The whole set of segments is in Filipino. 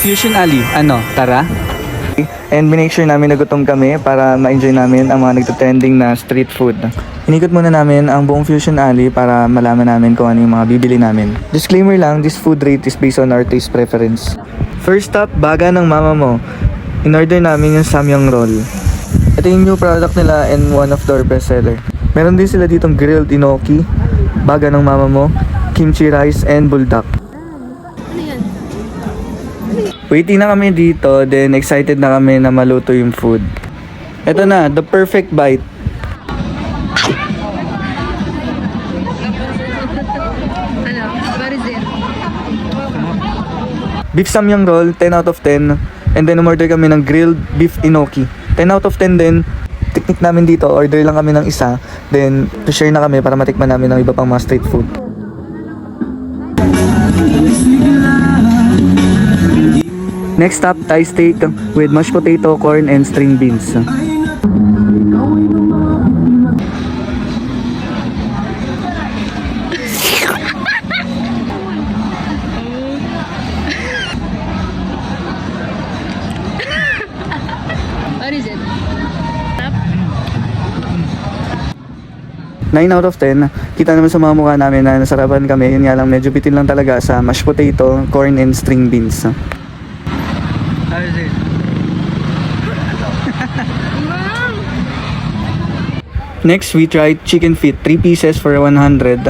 Fusion Alley. Ano? Tara? And minake sure namin na gutom kami para ma-enjoy namin ang mga nagtutrending na street food. Inikot muna namin ang buong Fusion Alley para malaman namin kung ano yung mga bibili namin. Disclaimer lang, this food rate is based on our taste preference. First stop, Baga ng Mama Mo. In-order namin yung samyang roll. Ito yung new product nila and one of their bestseller. Meron din sila ditong grilled enoki, Baga ng Mama Mo, kimchi rice, and buldak. Waiting na kami dito, then excited na kami na maluto yung food. Ito na, the perfect bite. What is it? Beef samyang roll, 10 out of 10. And then umorder kami ng grilled beef enoki. 10 out of 10 din. Technique namin dito, order lang kami ng isa. Then, to-share na kami para matikman namin ng iba pang mga street food. Next stop, Thai steak with mashed potato, corn, and string beans. What is it? 9 out of 10. Kita naman sa mga mukha namin na nasarapan kami. Yun nga lang, medyo bitin lang talaga sa mashed potato, corn, and string beans. How is it? Next, we tried chicken feet, 3 pieces for 100.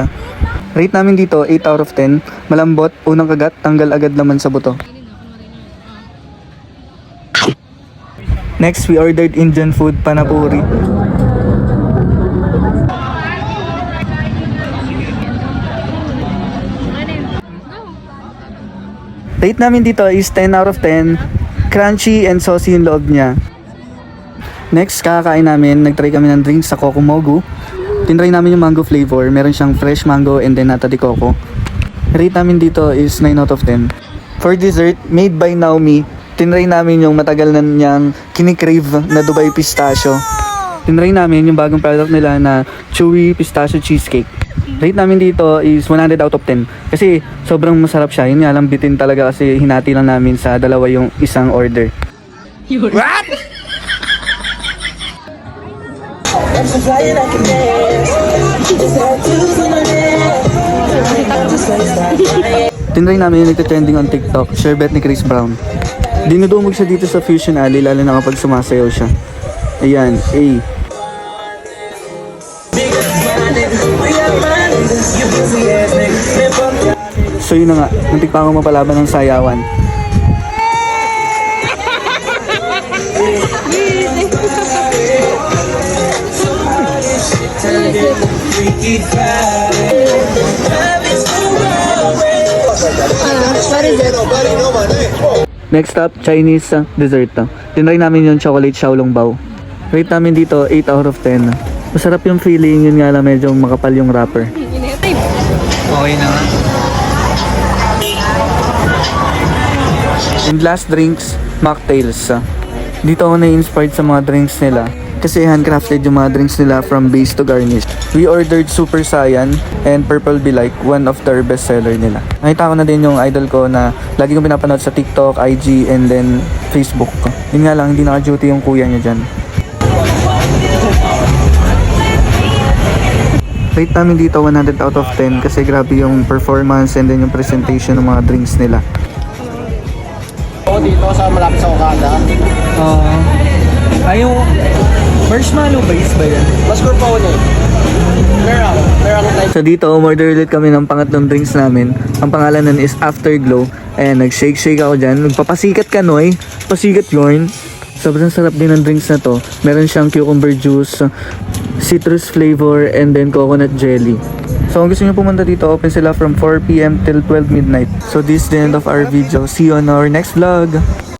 Rate namin dito, 8 out of 10. Malambot, unang kagat, tanggal agad laman sa buto. Next, we ordered Indian food, panapuri. Rate namin dito is 10 out of 10. Crunchy and saucy yung loob niya. Next, kakakain namin. Nagtry kami ng drinks sa Kokomogu. Tinry namin yung mango flavor. Meron siyang fresh mango and then nata de coco. Rate namin dito is 9 out of 10. For dessert, made by Naomi, tinry namin yung matagal na niyang kinikrave na Dubai pistachio. Tinry namin yung bagong product nila na chewy pistachio cheesecake. Rate namin dito is 100 out of 10. Kasi sobrang masarap siya. Yun nga lang, bitin talaga kasi hinati lang namin sa dalawa yung isang order. What? Tinry namin yung nagtitrending on TikTok, sherbet ni Chris Brown. Dinudumog siya dito sa Fusion Alley lalo na kapag sumasayaw siya. Ayan, A. So yun na nga, muntik pa ako mapalaban ng sayawan. What is it? Next up, Chinese dessert. Tinry namin yung chocolate xiaolongbao. Rate namin dito, 8 out of 10. Masarap yung feeling, yun nga lang medyo makapal yung wrapper. Okay na nga. And last drinks, mocktails. Dito ako na-inspired sa mga drinks nila kasi handcrafted yung mga drinks nila from base to garnish. We ordered Super Saiyan and Purple Be Like, one of their best seller nila. Nakita ko na din yung idol ko na lagi kong pinapanood sa TikTok, IG, and then Facebook. Yun nga lang, hindi naka-duty yung kuya niya dyan. Rate namin dito 100 out of 10 kasi grabe yung performance and then yung presentation ng mga drinks nila. Ako dito sa malapit sa Okada. Ay, yung marshmallow base ba yan? Mas group ako niya. Meron like So dito, umorder ulit kami ng pangatlong drinks namin. Ang pangalan nun is Afterglow. Ayan, nag-shake-shake ako dyan. Nagpapasikat ka, Noy. Pasikat yun. Sobrang sarap din ng drinks na to. Meron siyang cucumber juice, citrus flavor, and then coconut jelly. So kung gusto nyo pumunta dito, open sila from 4 PM till 12 midnight. So this is the end of our video. See you on our next vlog!